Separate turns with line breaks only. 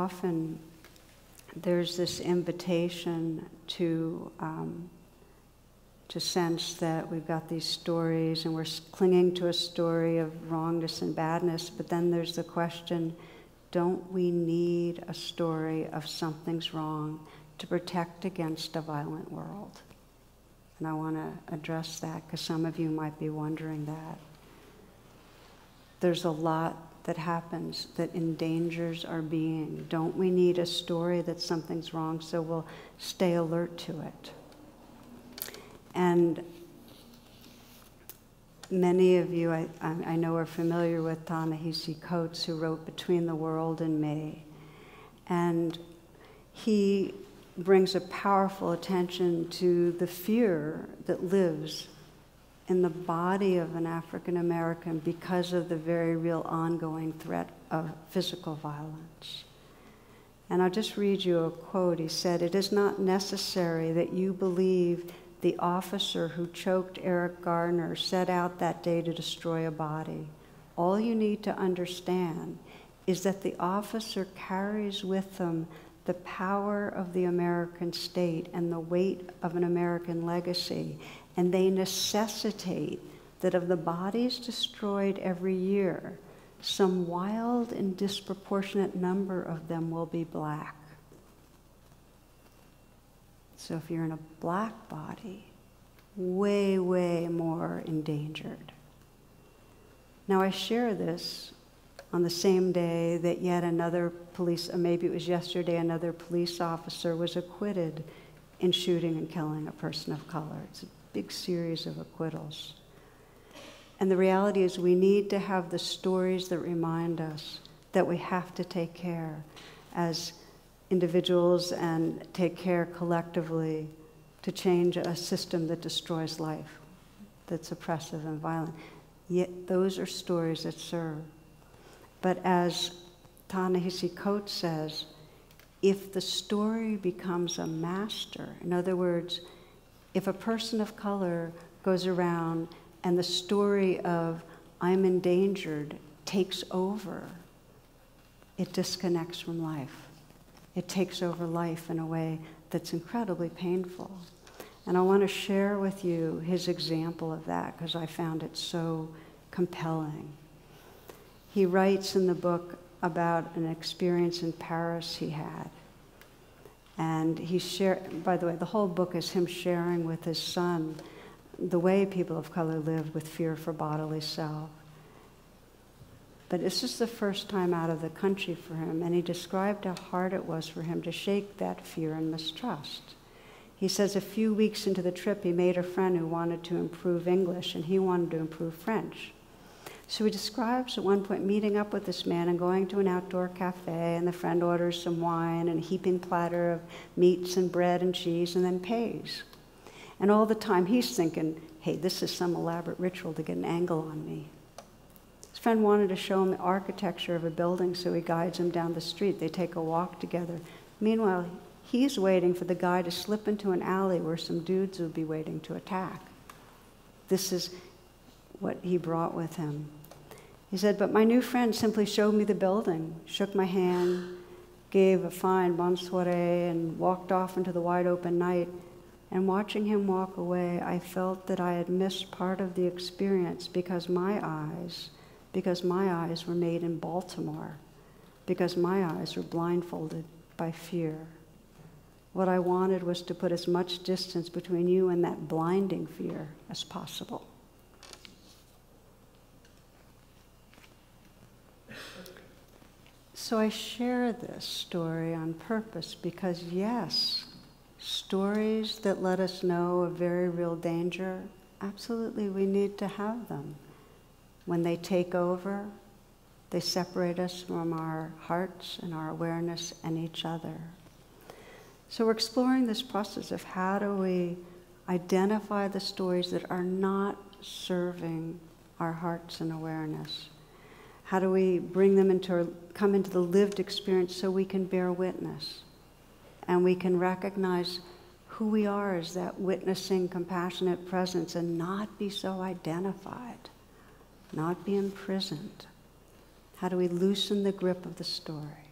often there's this invitation to sense that we've got these stories and we're clinging to a story of wrongness and badness, but then there's the question, don't we need a story of something's wrong to protect against a violent world? And I want to address that because some of you might be wondering that. There's a lot that happens that endangers our being. Don't we need a story that something's wrong so we'll stay alert to it? And many of you, I know, are familiar with Ta-Nehisi Coates, who wrote Between the World and Me. And he brings a powerful attention to the fear that lives in the body of an African American because of the very real ongoing threat of physical violence. And I'll just read you a quote. He said, "It is not necessary that you believe the officer who choked Eric Garner set out that day to destroy a body. All you need to understand is that the officer carries with them the power of the American state and the weight of an American legacy, and they necessitate that of the bodies destroyed every year, some wild and disproportionate number of them will be black." So if you're in a black body, way, way more endangered. Now I share this on the same day that yet another police, or maybe it was yesterday, another police officer was acquitted in shooting and killing a person of color. It's a big series of acquittals. And the reality is we need to have the stories that remind us that we have to take care as individuals and take care collectively to change a system that destroys life, that's oppressive and violent. Yet those are stories that serve. But as Ta-Nehisi Coates says, if the story becomes a master, in other words, if a person of color goes around and the story of I'm endangered takes over, it disconnects from life. It takes over life in a way that's incredibly painful. And I want to share with you his example of that because I found it so compelling. He writes in the book about an experience in Paris he had. And he shared, by the way, the whole book is him sharing with his son the way people of color live with fear for bodily self. But this is the first time out of the country for him, and he described how hard it was for him to shake that fear and mistrust. He says a few weeks into the trip, he made a friend who wanted to improve English, and he wanted to improve French. So he describes at one point meeting up with this man and going to an outdoor cafe, and the friend orders some wine and a heaping platter of meats and bread and cheese, and then pays. And all the time he's thinking, hey, this is some elaborate ritual to get an angle on me. His friend wanted to show him the architecture of a building, so he guides him down the street. They take a walk together. Meanwhile, he's waiting for the guy to slip into an alley where some dudes would be waiting to attack. This is what he brought with him. He said, but my new friend simply showed me the building, shook my hand, gave a fine bonne soirée, and walked off into the wide open night. And watching him walk away, I felt that I had missed part of the experience because my eyes were made in Baltimore, because my eyes were blindfolded by fear. What I wanted was to put as much distance between you and that blinding fear as possible. So I share this story on purpose because, yes, stories that let us know of very real danger, absolutely we need to have them. When they take over, they separate us from our hearts and our awareness and each other. So we're exploring this process of how do we identify the stories that are not serving our hearts and awareness. How do we bring them come into the lived experience so we can bear witness and we can recognize who we are as that witnessing, compassionate presence and not be so identified, not be imprisoned. How do we loosen the grip of the story?